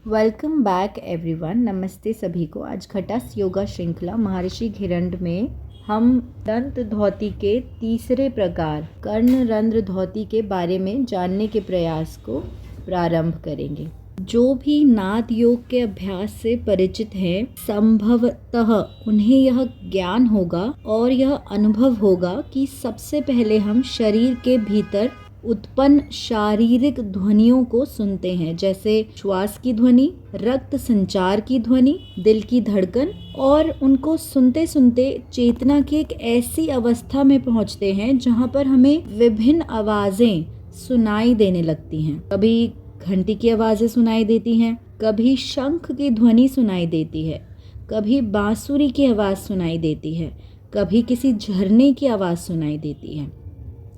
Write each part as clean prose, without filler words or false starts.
Welcome back everyone. नमस्ते सभी को। आज घटस्थ योगा श्रृंखला महर्षि घिरंड में हम दंत धौती के तीसरे प्रकार कर्ण रंध्र धौती के बारे में जानने के प्रयास को प्रारंभ करेंगे। जो भी नाद योग के अभ्यास से परिचित हैं, संभवतः उन्हें यह ज्ञान होगा और यह अनुभव होगा कि सबसे पहले हम शरीर के भीतर उत्पन्न शारीरिक ध्वनियों को सुनते हैं, जैसे श्वास की ध्वनि, रक्त संचार की ध्वनि, दिल की धड़कन, और उनको सुनते सुनते चेतना की एक ऐसी अवस्था में पहुंचते हैं जहां पर हमें विभिन्न आवाजें सुनाई देने लगती हैं। कभी घंटी की आवाजें सुनाई देती हैं, कभी शंख की ध्वनि सुनाई देती है, कभी बांसुरी की आवाज सुनाई देती है, कभी किसी झरने की आवाज सुनाई देती है।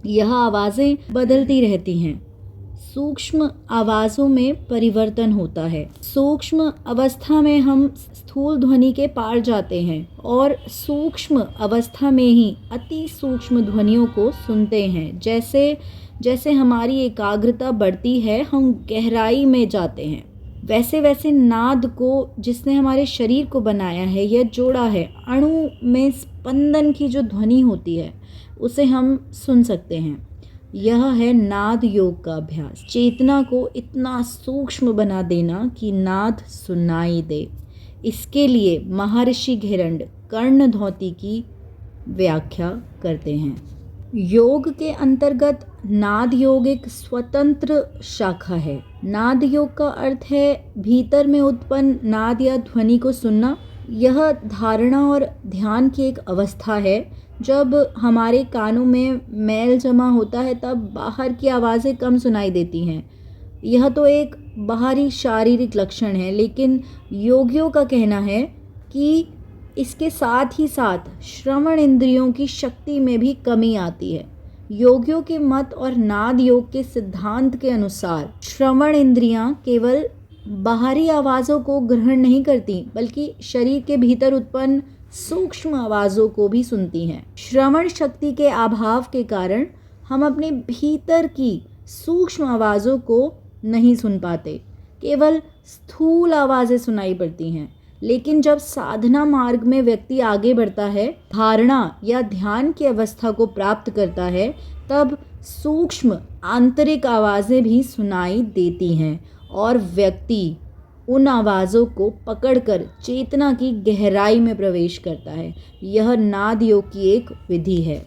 यह आवाज़ें बदलती रहती हैं। सूक्ष्म आवाज़ों में परिवर्तन होता है। सूक्ष्म अवस्था में हम स्थूल ध्वनि के पार जाते हैं और सूक्ष्म अवस्था में ही अति सूक्ष्म ध्वनियों को सुनते हैं। जैसे जैसे हमारी एकाग्रता बढ़ती है, हम गहराई में जाते हैं। वैसे वैसे नाद को जिसने हमारे शरीर को बनाया है, यह जोड़ा है, अणु में स्पंदन की जो ध्वनि होती है उसे हम सुन सकते हैं। यह है नाद योग का अभ्यास। चेतना को इतना सूक्ष्म बना देना कि नाद सुनाई दे। इसके लिए महर्षि घिरंड कर्ण धौती की व्याख्या करते हैं। योग के अंतर्गत नाद योग एक स्वतंत्र शाखा है। नाद योग का अर्थ है भीतर में उत्पन्न नाद या ध्वनि को सुनना। यह धारणा और ध्यान की एक अवस्था है। जब हमारे कानों में मैल जमा होता है तब बाहर की आवाज़ें कम सुनाई देती हैं। यह तो एक बाहरी शारीरिक लक्षण है, लेकिन योगियों का कहना है कि इसके साथ ही साथ श्रवण इंद्रियों की शक्ति में भी कमी आती है। योगियों के मत और नाद योग के सिद्धांत के अनुसार श्रवण इंद्रियां केवल बाहरी आवाज़ों को ग्रहण नहीं करती, बल्कि शरीर के भीतर उत्पन्न सूक्ष्म आवाज़ों को भी सुनती हैं। श्रवण शक्ति के अभाव के कारण हम अपने भीतर की सूक्ष्म आवाज़ों को नहीं सुन पाते, केवल स्थूल आवाज़ें सुनाई पड़ती हैं। लेकिन जब साधना मार्ग में व्यक्ति आगे बढ़ता है, धारणा या ध्यान की अवस्था को प्राप्त करता है, तब सूक्ष्म आंतरिक आवाज़ें भी सुनाई देती हैं और व्यक्ति उन आवाज़ों को पकड़कर चेतना की गहराई में प्रवेश करता है। यह नाद योग की एक विधि है।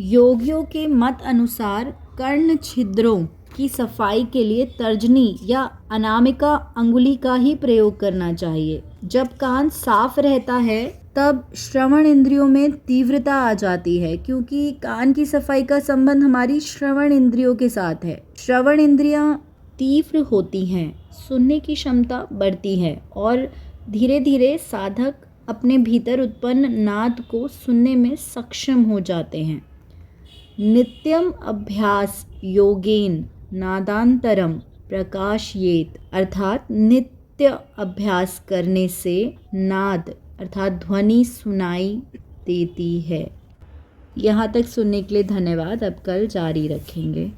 योगियों के मत अनुसार कर्ण छिद्रों की सफाई के लिए तर्जनी या अनामिका अंगुली का ही प्रयोग करना चाहिए। जब कान साफ रहता है तब श्रवण इंद्रियों में तीव्रता आ जाती है, क्योंकि कान की सफाई का संबंध हमारी श्रवण इंद्रियों के साथ है। श्रवण इंद्रियां तीव्र होती हैं, सुनने की क्षमता बढ़ती है और धीरे धीरे साधक अपने भीतर उत्पन्न नाद को सुनने में सक्षम हो जाते हैं। नित्यम अभ्यास योगेन नादांतरम प्रकाशयेत, अर्थात नित्य अभ्यास करने से नाद अर्थात ध्वनि सुनाई देती है। यहाँ तक सुनने के लिए धन्यवाद। अब कल जारी रखेंगे।